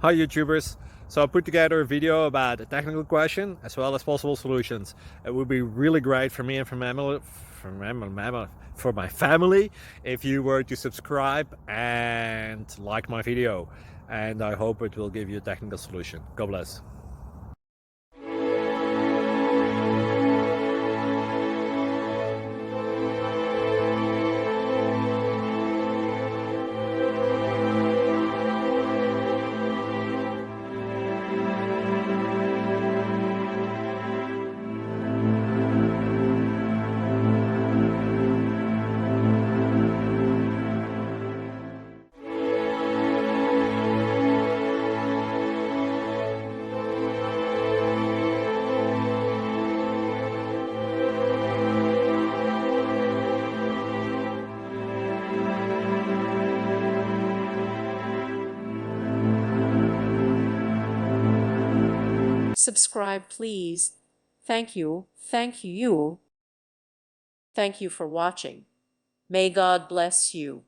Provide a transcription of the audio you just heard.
Hi YouTubers! So I put together a video about a technical question as well as possible solutions. It would be really great for me and for my family if you were to subscribe and like my video, and I hope it will give you a technical solution. God bless. Subscribe, please. Thank you. Thank you. Thank you for watching. May God bless you.